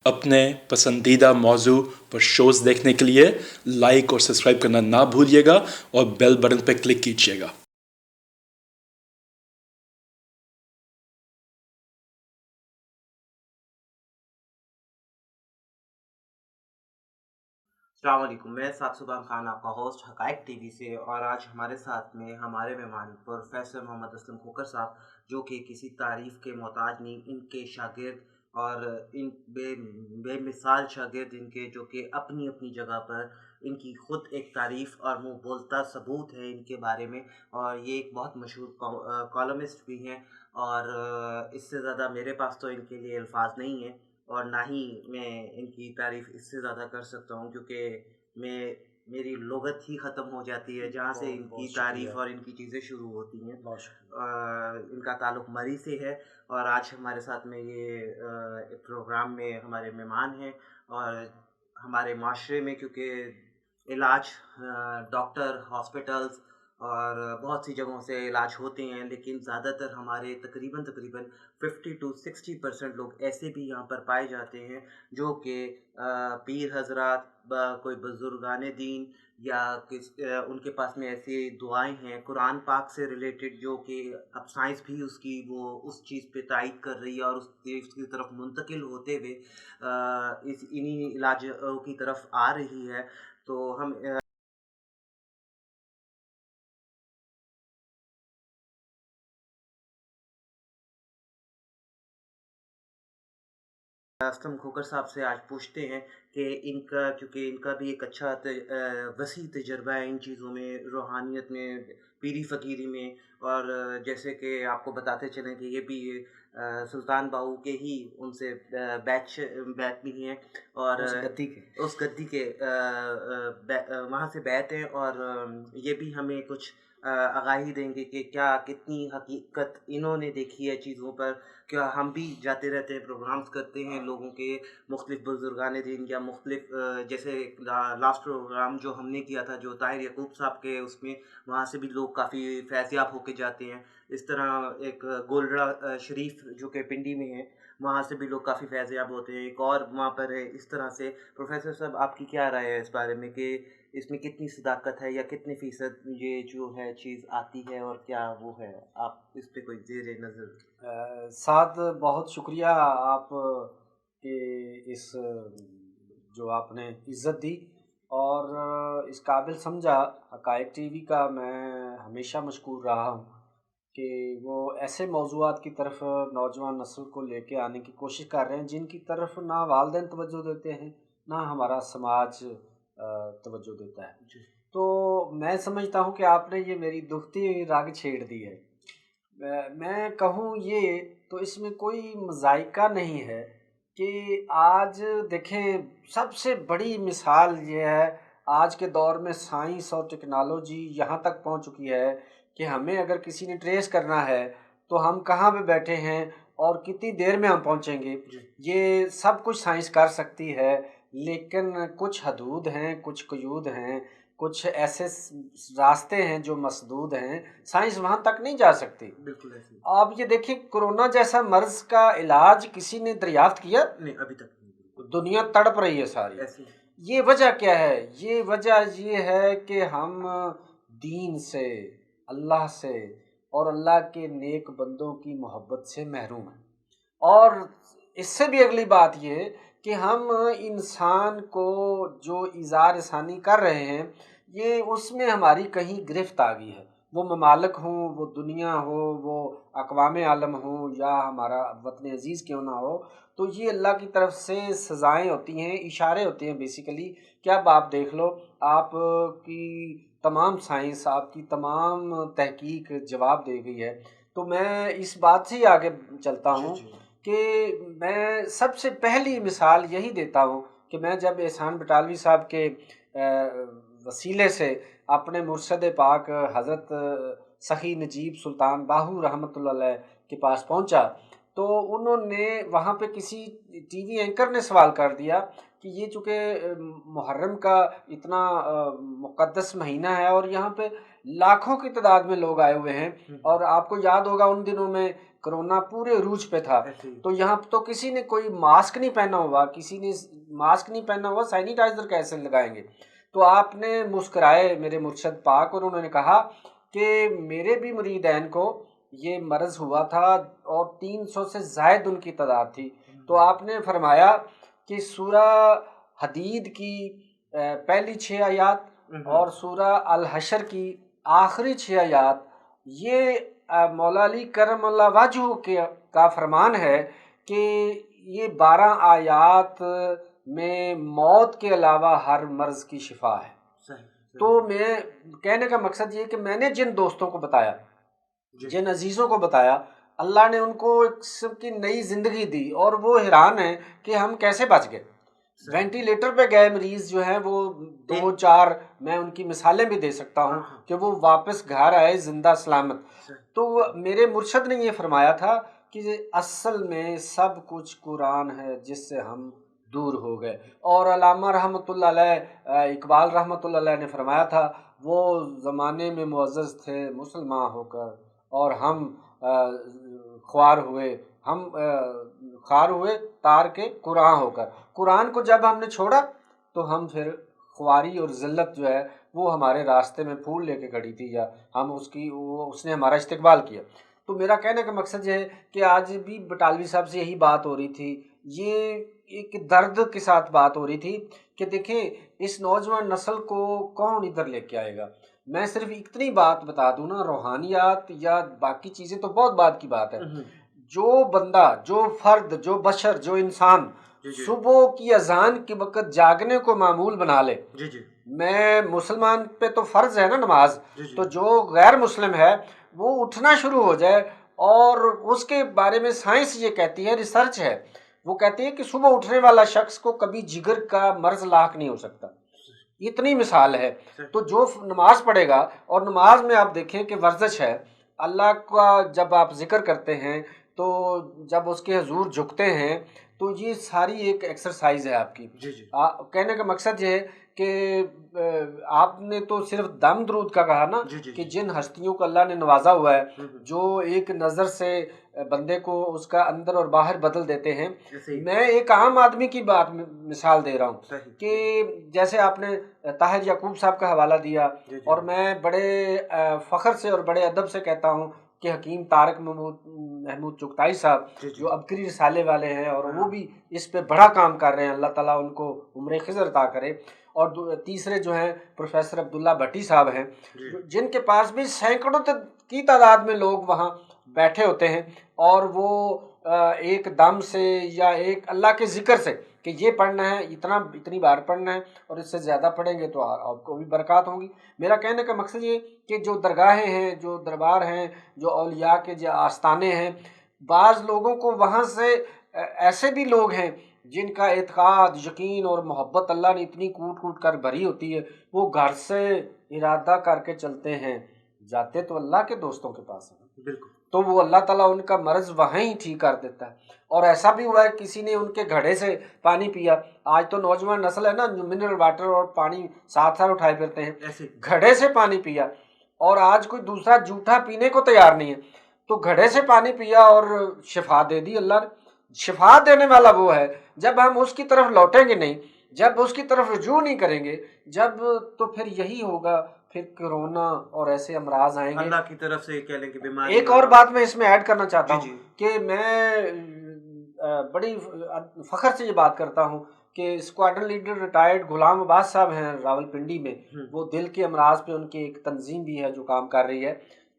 اپنے پسندیدہ موضوع پر شوز دیکھنے کے لیے لائک اور سبسکرائب کرنا نہ بھولیے گا اور بیل بٹن پر کلک کیجیے گا۔ السلام علیکم، میں سعد سبحان خان، آپ کا ہوسٹ حقائق ٹی وی سے، اور آج ہمارے ساتھ میں ہمارے مہمان پروفیسر محمد اسلم کھوکھر صاحب، جو کہ کسی تعریف کے محتاج نہیں، ان کے شاگرد اور ان بے مثال شاگرد ان کے، جو کہ اپنی اپنی جگہ پر ان کی خود ایک تعریف اور منہ بولتا ثبوت ہے ان کے بارے میں، اور یہ ایک بہت مشہور کالمسٹ بھی ہیں، اور اس سے زیادہ میرے پاس تو ان کے لیے الفاظ نہیں ہیں، اور نہ ہی میں ان کی تعریف اس سے زیادہ کر سکتا ہوں، کیونکہ میری لغت ہی ختم ہو جاتی ہے جہاں سے ان کی تعریف اور ان کی چیزیں شروع ہوتی ہیں۔ ان کا تعلق مری سے ہے، اور آج ہمارے ساتھ میں یہ پروگرام میں ہمارے مہمان ہیں، اور ہمارے معاشرے میں کیونکہ علاج ڈاکٹر ہاسپٹلز اور بہت سی جگہوں سے علاج ہوتے ہیں، لیکن زیادہ تر ہمارے تقریباً 50 to 60% لوگ ایسے بھی یہاں پر پائے جاتے ہیں جو کہ پیر حضرات، کوئی بزرگان دین، یا ان کے پاس میں ایسی دعائیں ہیں قرآن پاک سے ریلیٹڈ، جو کہ اب سائنس بھی اس چیز پہ تائید کر رہی ہے، اور اس کی طرف منتقل ہوتے ہوئے انہی علاجوں کی طرف آ رہی ہے۔ تو ہم اسلم کھوکھر صاحب سے آج پوچھتے ہیں کہ کیونکہ ان کا بھی ایک اچھا وسیع تجربہ ہے ان چیزوں میں، روحانیت میں، پیری فقیری میں، اور جیسے کہ آپ کو بتاتے چلیں کہ یہ بھی سلطان باہو کے ہی ان سے بیچ بھی ہیں، اور اس گدی کے وہاں سے بیت ہیں، اور یہ بھی ہمیں کچھ آگاہی دیں گے کہ کتنی حقیقت انہوں نے دیکھی ہے چیزوں پر۔ کیا ہم بھی جاتے رہتے ہیں، پروگرامز کرتے ہیں لوگوں کے، مختلف بزرگان دین یا مختلف جیسے لاسٹ پروگرام جو ہم نے کیا تھا جو طاہر یعقوب صاحب کے، اس میں وہاں سے بھی لوگ کافی فیض یاب ہو کے جاتے ہیں۔ اس طرح ایک گولڑا شریف جو کہ پنڈی میں ہے، وہاں سے بھی لوگ کافی فیض یاب ہوتے ہیں، ایک اور وہاں پر ہے۔ اس طرح سے پروفیسر صاحب، آپ کی کیا رائے ہے اس بارے میں کہ اس میں کتنی صداقت ہے، یا کتنے فیصد یہ جو ہے چیز آتی ہے، اور کیا وہ ہے؟ آپ اس پہ کوئی زیر نظر؟ سعد، بہت شکریہ آپ کے اس جو آپ نے عزت دی اور اس قابل سمجھا۔ حقائق ٹی وی کا میں ہمیشہ مشکور رہا ہوں کہ وہ ایسے موضوعات کی طرف نوجوان نسل کو لے کے آنے کی کوشش کر رہے ہیں جن کی طرف نہ والدین توجہ دیتے ہیں، نہ ہمارا سماج توجہ دیتا ہے۔ تو میں سمجھتا ہوں کہ آپ نے یہ میری دکھتی ہوئی رگ چھیڑ دی ہے۔ میں کہوں یہ تو اس میں کوئی مذائقہ نہیں ہے کہ آج دیکھیں، سب سے بڑی مثال یہ ہے، آج کے دور میں سائنس اور ٹیکنالوجی یہاں تک پہنچ چکی ہے کہ ہمیں اگر کسی نے ٹریس کرنا ہے تو ہم کہاں پہ بیٹھے ہیں اور کتنی دیر میں ہم پہنچیں گے، یہ سب کچھ سائنس کر سکتی ہے، لیکن کچھ حدود ہیں، کچھ قیود ہیں، کچھ ایسے راستے ہیں جو مسدود ہیں، سائنس وہاں تک نہیں جا سکتی۔ بالکل ایسے آپ یہ دیکھیں، کرونا جیسا مرض کا علاج کسی نے دریافت کیا؟ نہیں، ابھی تک نہیں۔ دنیا تڑپ رہی ہے ساری۔ ایسے یہ وجہ کیا ہے؟ یہ وجہ یہ ہے کہ ہم دین سے، اللہ سے اور اللہ کے نیک بندوں کی محبت سے محروم ہیں، اور اس سے بھی اگلی بات یہ کہ ہم انسان کو جو ایذا رسانی کر رہے ہیں، یہ اس میں ہماری کہیں گرفت آ گئی ہے، وہ ممالک ہوں، وہ دنیا ہو، وہ اقوام عالم ہوں، یا ہمارا وطن عزیز کیوں نہ ہو، تو یہ اللہ کی طرف سے سزائیں ہوتی ہیں، اشارے ہوتے ہیں بیسیکلی کہ اب آپ دیکھ لو، آپ کی تمام سائنس، آپ کی تمام تحقیق جواب دے گئی ہے۔ تو میں اس بات سے ہی آگے چلتا ہوں کہ میں سب سے پہلی مثال یہی دیتا ہوں کہ میں جب احسان بٹالوی صاحب کے وسیلے سے اپنے مرشد پاک حضرت سخی نجیب سلطان باہو رحمۃ اللہ علیہ کے پاس پہنچا، تو انہوں نے وہاں پہ کسی ٹی وی اینکر نے سوال کر دیا کہ یہ چونکہ محرم کا اتنا مقدس مہینہ ہے اور یہاں پہ لاکھوں کی تعداد میں لوگ آئے ہوئے ہیں، اور آپ کو یاد ہوگا ان دنوں میں کرونا پورے عروج پہ تھا، ایسے ہی۔ تو یہاں تو کسی نے کوئی ماسک نہیں پہنا ہوا، کسی نے ماسک نہیں پہنا ہوا، سینیٹائزر کیسے لگائیں گے؟ تو آپ نے مسکرائے میرے مرشد پاک، اور انہوں نے کہا کہ میرے بھی مریدین کو یہ مرض ہوا تھا اور 300 سے زائد ان کی تعداد تھی، تو آپ نے فرمایا کہ سورہ حدید کی پہلی 6 آیات اور سورہ الحشر کی آخری 6 آیات، یہ مولا علی کرم اللہ وجہ کا فرمان ہے کہ یہ 12 آیات میں موت کے علاوہ ہر مرض کی شفا ہے۔ تو میں کہنے کا مقصد یہ کہ میں نے جن دوستوں کو بتایا، جن عزیزوں کو بتایا، اللہ نے ان کو ایک قسم کی نئی زندگی دی، اور وہ حیران ہیں کہ ہم کیسے بچ گئے۔ وینٹیلیٹر پہ گئے مریض جو ہیں وہ 2-4 میں ان کی مثالیں بھی دے سکتا ہوں کہ وہ واپس گھر آئے زندہ سلامت۔ تو میرے مرشد نے یہ فرمایا تھا کہ اصل میں سب کچھ قرآن ہے جس سے ہم دور ہو گئے، اور علامہ رحمۃ اللہ علیہ، اقبال رحمۃ اللہ علیہ نے فرمایا تھا وہ زمانے میں معزز تھے مسلمان ہو کر، اور ہم خوار ہوئے تار کے قرآن ہو کر۔ قرآن کو جب ہم نے چھوڑا تو ہم پھر خواری اور ذلت جو ہے وہ ہمارے راستے میں پھول لے کے کھڑی تھی، یا ہم اس نے ہمارا استقبال کیا۔ تو میرا کہنے کا مقصد یہ ہے کہ آج بھی بٹالوی صاحب سے یہی بات ہو رہی تھی، یہ ایک درد کے ساتھ بات ہو رہی تھی کہ دیکھیں اس نوجوان نسل کو کون ادھر لے کے آئے گا۔ میں صرف اتنی بات بتا دوں نا، روحانیات یا باقی چیزیں تو بہت بات کی بات ہے، جو بندہ، جو فرد، جو بشر، جو انسان صبح کی اذان کے وقت جاگنے کو معمول بنا لے، میں مسلمان پہ تو فرض ہے نا نماز، تو جو غیر مسلم ہے وہ اٹھنا شروع ہو جائے، اور اس کے بارے میں سائنس یہ کہتی ہے، ریسرچ ہے، وہ کہتی ہے کہ صبح اٹھنے والا شخص کو کبھی جگر کا مرض لاحق نہیں ہو سکتا، اتنی مثال ہے۔ تو جو نماز پڑھے گا، اور نماز میں آپ دیکھیں کہ ورزش ہے، اللہ کا جب آپ ذکر کرتے ہیں تو جب اس کے حضور جھکتے ہیں تو یہ ساری ایک ایکسرسائز ہے آپ کی۔ کہنے کا مقصد یہ ہے کہ آپ نے تو صرف دم درود کا کہا نا، کہ جن ہستیوں کو اللہ نے نوازا ہوا ہے، جو ایک نظر سے بندے کو اس کا اندر اور باہر بدل دیتے ہیں۔ میں ایک عام آدمی کی بات مثال دے رہا ہوں کہ جیسے آپ نے طاہر یعقوب صاحب کا حوالہ دیا، اور میں بڑے فخر سے اور بڑے ادب سے کہتا ہوں کہ حکیم طارق محمود چغتائی صاحب جو عبقری رسالے والے ہیں، اور وہ بھی اس پہ بڑا کام کر رہے ہیں، اللہ تعالیٰ ان کو عمر خضر عطا کرے، اور تیسرے جو ہیں پروفیسر عبداللہ بھٹی صاحب ہیں، جن کے پاس بھی سینکڑوں کی تعداد میں لوگ وہاں بیٹھے ہوتے ہیں، اور وہ ایک دم سے یا ایک اللہ کے ذکر سے کہ یہ پڑھنا ہے، اتنی بار پڑھنا ہے، اور اس سے زیادہ پڑھیں گے تو آپ کو بھی برکات ہوں گی۔ میرا کہنے کا مقصد یہ کہ جو درگاہیں ہیں، جو دربار ہیں، جو اولیاء کے جو آستانے ہیں، بعض لوگوں کو وہاں سے ایسے بھی لوگ ہیں جن کا اعتقاد، یقین اور محبت اللہ نے اتنی کوٹ کوٹ کر بھری ہوتی ہے، وہ گھر سے ارادہ کر کے چلتے ہیں، جاتے تو اللہ کے دوستوں کے پاس ہیں، بالکل، تو وہ اللہ تعالیٰ ان کا مرض وہیں ہی ٹھیک کر دیتا ہے۔ اور ایسا بھی ہوا ہے کسی نے ان کے گھڑے سے پانی پیا، آج تو نوجوان نسل ہے نا منرل واٹر اور پانی ساتھ ساتھ اٹھائے پھرتے ہیں، گھڑے سے پانی پیا، اور آج کوئی دوسرا جھوٹا پینے کو تیار نہیں ہے، تو گھڑے سے پانی پیا اور شفا دے دی اللہ نے۔ شفا دینے والا وہ ہے، جب ہم اس کی طرف لوٹیں گے نہیں، جب اس کی طرف رجوع نہیں کریں گے، جب تو پھر یہی ہوگا، پھر کرونا اور ایسے امراض آئیں گے اللہ کی طرف سے کہہ لیں کہ بیماری۔ ایک اور بات میں اس میں ایڈ کرنا چاہتا ہوں کہ میں بڑی فخر سے یہ بات کرتا ہوں کہ squadron leader retired Ghulam Abbas صاحب ہیں راول پنڈی میں، وہ دل کے امراض پہ ان کی ایک تنظیم بھی ہے جو کام کر رہی ہے،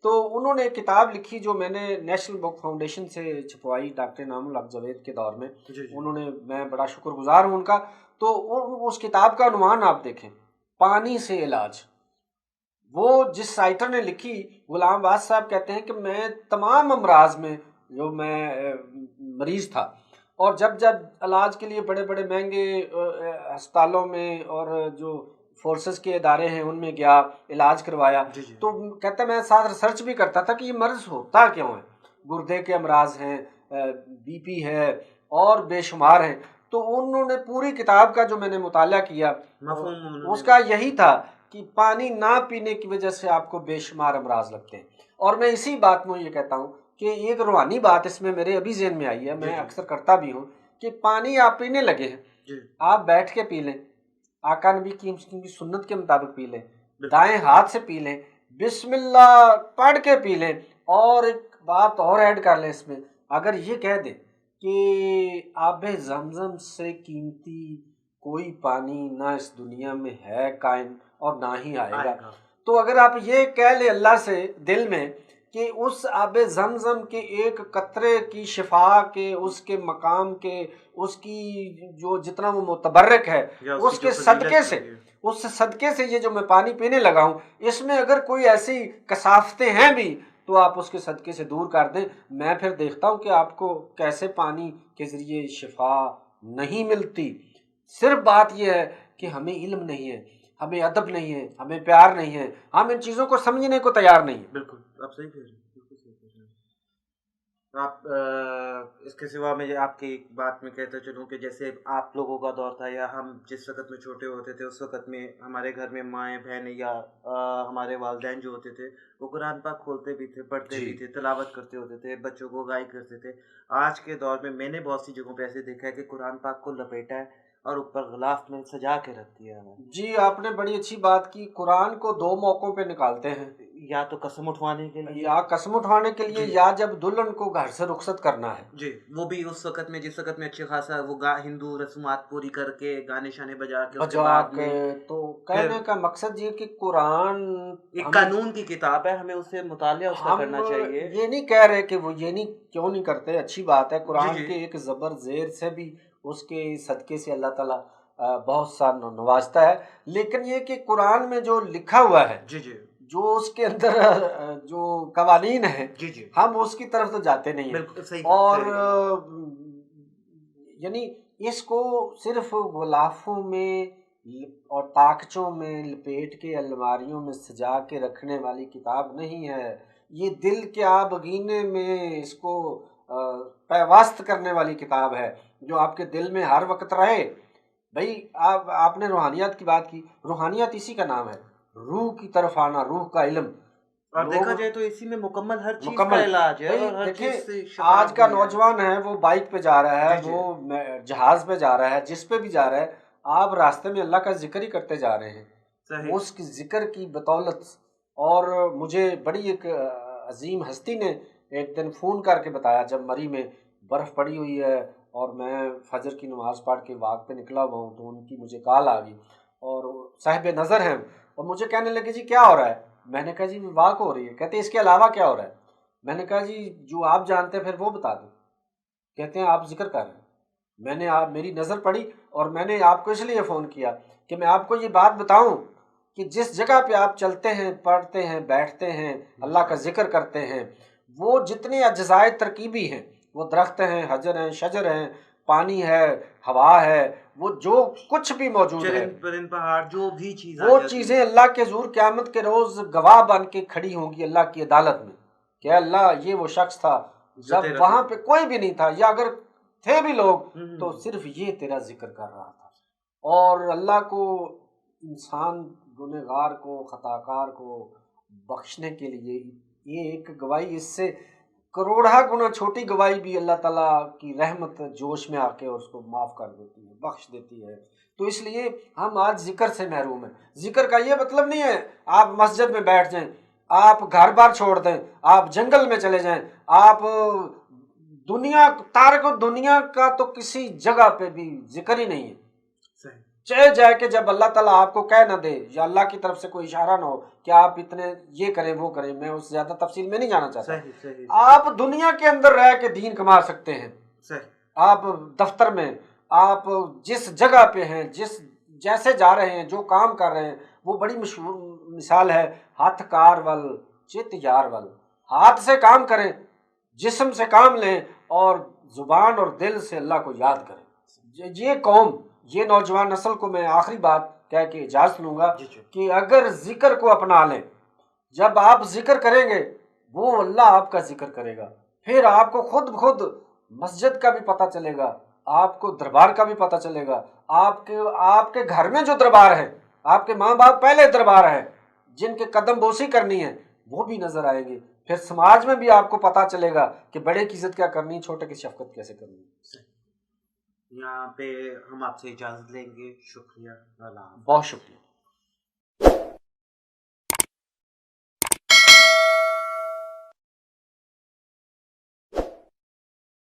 تو انہوں نے ایک کتاب لکھی جو میں نے نیشنل بک فاؤنڈیشن سے چھپوائی ڈاکٹر انعام الحق جاوید کے دور میں، انہوں نے، میں بڑا شکر گزار ہوں ان کا۔ تو اس کتاب کا عنوان آپ دیکھیں، پانی سے علاج۔ وہ جس رائٹر نے لکھی، غلام عباس صاحب کہتے ہیں کہ میں تمام امراض میں جو میں مریض تھا، اور جب علاج کے لیے بڑے بڑے مہنگے ہسپتالوں میں اور جو فورسز کے ادارے ہیں ان میں گیا، علاج کروایا، تو کہتا ہے میں ساتھ ریسرچ بھی کرتا تھا کہ یہ مرض ہوتا کیوں ہے، گردے کے امراض ہیں، بی پی ہے، اور بے شمار ہیں۔ تو انہوں نے پوری کتاب کا جو میں نے مطالعہ کیا، اس کا یہی تھا کہ پانی نہ پینے کی وجہ سے آپ کو بے شمار امراض لگتے ہیں۔ اور میں اسی بات میں یہ کہتا ہوں کہ ایک روحانی بات اس میں میرے ابھی ذہن میں آئی ہے، میں اکثر کرتا بھی ہوں کہ پانی آپ پینے لگے ہیں، آپ بیٹھ کے پی لیں، آقا نبی کی سنت کے مطابق پی لیں، دائیں ہاتھ سے پی لیں، بسم اللہ پڑھ کے پی لیں، اور ایک بات اور ایڈ کر لیں اس میں، اگر یہ کہہ دیں کہ آب زمزم سے قیمتی کوئی پانی نہ اس دنیا میں ہے قائم اور نہ ہی آئے گا، تو اگر آپ یہ کہہ لیں اللہ سے دل میں کہ اس آب زمزم کے ایک قطرے کی شفا کے، اس کے مقام کے، اس کی جو جتنا وہ متبرک ہے، اس کے صدقے سے، اس صدقے سے یہ جو میں پانی پینے لگا ہوں، اس میں اگر کوئی ایسی کثافتیں ہیں بھی تو آپ اس کے صدقے سے دور کر دیں، میں پھر دیکھتا ہوں کہ آپ کو کیسے پانی کے ذریعے شفا نہیں ملتی۔ صرف بات یہ ہے کہ ہمیں علم نہیں ہے، ہمیں ادب نہیں ہے، ہمیں پیار نہیں ہے، ہم ان چیزوں کو سمجھنے کو تیار نہیں ہیں۔ بالکل آپ صحیح کہہ رہے ہیں، بالکل صحیح کہہ رہے ہیں آپ۔ اس کے سوا میں آپ کی ایک بات میں کہتا چلوں کہ جیسے آپ لوگوں کا دور تھا یا ہم جس وقت میں چھوٹے ہوتے تھے، اس وقت میں ہمارے گھر میں مائیں بہنیں یا ہمارے والدین جو ہوتے تھے وہ قرآن پاک کھولتے بھی تھے، پڑھتے بھی تھے، تلاوت کرتے ہوتے تھے، بچوں کو گائیڈ کرتے تھے۔ آج کے دور میں نے بہت سی جگہوں پہ ایسے دیکھا ہے کہ قرآن پاک کو لپیٹا ہے اور اوپر غلاف میں سجا کے رکھ دیا ہے۔ جی آپ نے بڑی اچھی بات کی، قرآن کو دو موقعوں پہ نکالتے ہیں، یا تو قسم اٹھوانے کے لیے، یا قسم اٹھانے کے لیے، یا جب دلہن کو گھر سے رخصت کرنا ہے، جی وہ بھی اس وقت میں جس وقت میں اچھے خاصا وہ ہندو رسومات پوری کر کے گانے شانے بجا کے اس کے بعد میں تو کہنے کا مقصد یہ کہ قرآن ایک قانون کی کتاب ہے، ہمیں اسے مطالعہ اس کا کرنا چاہیے۔ یہ نہیں کہہ رہے کہ وہ یہ نہیں کیوں نہیں کرتے، اچھی بات ہے، قرآن کے ایک زبر زیر سے بھی اس کے صدقے سے اللہ تعالیٰ بہت سا نوازتا ہے، لیکن یہ کہ قرآن میں جو لکھا ہوا ہے، جو اس کے اندر جو قوانین ہیں، ہم اس کی طرف تو جاتے نہیں ہیں، اور یعنی اس کو صرف غلافوں میں اور تاکچوں میں لپیٹ کے الماریوں میں سجا کے رکھنے والی کتاب نہیں ہے، یہ دل کے آبگینے میں اس کو پیوست کرنے والی کتاب ہے، جو آپ کے دل میں ہر وقت رہے۔ بھائی آپ نے روحانیت کی بات کی، روحانیت اسی کا نام ہے، روح کی طرف آنا، روح کا علم، اور دیکھا جائے تو اسی میں مکمل ہر چیز کا علاج ہے، اور ہر چیز سے شفا۔ آج کا نوجوان ہے وہ بائک پہ جا رہا ہے، وہ جہاز پہ جا رہا ہے، جس پہ بھی جا رہا ہے، آپ راستے میں اللہ کا ذکر ہی کرتے جا رہے ہیں، اس کی ذکر کی بدولت۔ اور مجھے بڑی ایک عظیم ہستی نے ایک دن فون کر کے بتایا، جب مری میں برف پڑی ہوئی ہے اور میں فجر کی نماز پڑھ کے واک پہ نکلا ہوا ہوں، تو ان کی مجھے کال آ گئی، اور صاحب نظر ہیں، اور مجھے کہنے لگے جی کیا ہو رہا ہے؟ میں نے کہا جی واک ہو رہی ہے۔ کہتے ہیں اس کے علاوہ کیا ہو رہا ہے؟ میں نے کہا جی جو آپ جانتے ہیں پھر وہ بتا دیں۔ کہتے ہیں آپ ذکر کر رہے ہیں۔ میں نے میری نظر پڑی اور میں نے آپ کو اس لیے فون کیا کہ میں آپ کو یہ بات بتاؤں کہ جس جگہ پہ آپ چلتے ہیں، پڑھتے ہیں، بیٹھتے ہیں، اللہ کا ذکر کرتے ہیں، وہ جتنے اجزائے ترکیبی ہیں، وہ درخت ہیں، حجر ہیں، شجر ہیں، پانی ہے، ہوا ہے، وہ جو کچھ بھی موجود ہے، پہاڑ، جو بھی چیز، وہ چیزیں اللہ کے حضور قیامت کے روز گواہ بن کے کھڑی ہوں گی اللہ کی عدالت میں کہ اللہ یہ وہ شخص تھا جب وہاں پہ کوئی بھی نہیں تھا، یا اگر تھے بھی لوگ تو صرف یہ تیرا ذکر کر رہا تھا۔ اور اللہ کو انسان گنہگار کو، خطاکار کو بخشنے کے لیے یہ ایک گواہی، اس سے کروڑا گنا چھوٹی گواہی بھی اللہ تعالیٰ کی رحمت جوش میں آ کے اس کو معاف کر دیتی ہے، بخش دیتی ہے۔ تو اس لیے ہم آج ذکر سے محروم ہیں۔ ذکر کا یہ مطلب نہیں ہے آپ مسجد میں بیٹھ جائیں، آپ گھر بار چھوڑ دیں، آپ جنگل میں چلے جائیں، آپ دنیا تارک دنیا کا تو کسی جگہ پہ بھی ذکر ہی نہیں ہے۔ چاہے جائے کہ جب اللہ تعالیٰ آپ کو کہہ نہ دے یا اللہ کی طرف سے کوئی اشارہ نہ ہو کہ آپ اتنے یہ کریں وہ کریں، میں اس زیادہ تفصیل میں نہیں جانا چاہتا۔ آپ دنیا کے اندر رہ کے دین کما سکتے ہیں، آپ دفتر میں، آپ جس جگہ پہ ہیں، جیسے جا رہے ہیں، جو کام کر رہے ہیں، وہ بڑی مشہور مثال ہے، ہاتھ کار ول چت یار ول، ہاتھ سے کام کریں، جسم سے کام لیں، اور زبان اور دل سے اللہ کو یاد کریں۔ یہ قوم، یہ نوجوان نسل کو میں آخری بات کہہ کے اجازت لوں گا کہ اگر ذکر کو اپنا لیں، جب آپ ذکر کریں گے وہ اللہ آپ کا ذکر کرے گا، پھر آپ کو خود بخود مسجد کا بھی پتہ چلے گا، آپ کو دربار کا بھی پتہ چلے گا، آپ کے گھر میں جو دربار ہے، آپ کے ماں باپ پہلے دربار ہیں جن کے قدم بوسی کرنی ہے، وہ بھی نظر آئیں گے. پھر سماج میں بھی آپ کو پتہ چلے گا کہ بڑے کی عزت کیا کرنی, چھوٹے کی شفقت کیسے کرنی. یہاں پہ ہم آپ سے اجازت لیں گے. شکریہ. بہت شکریہ.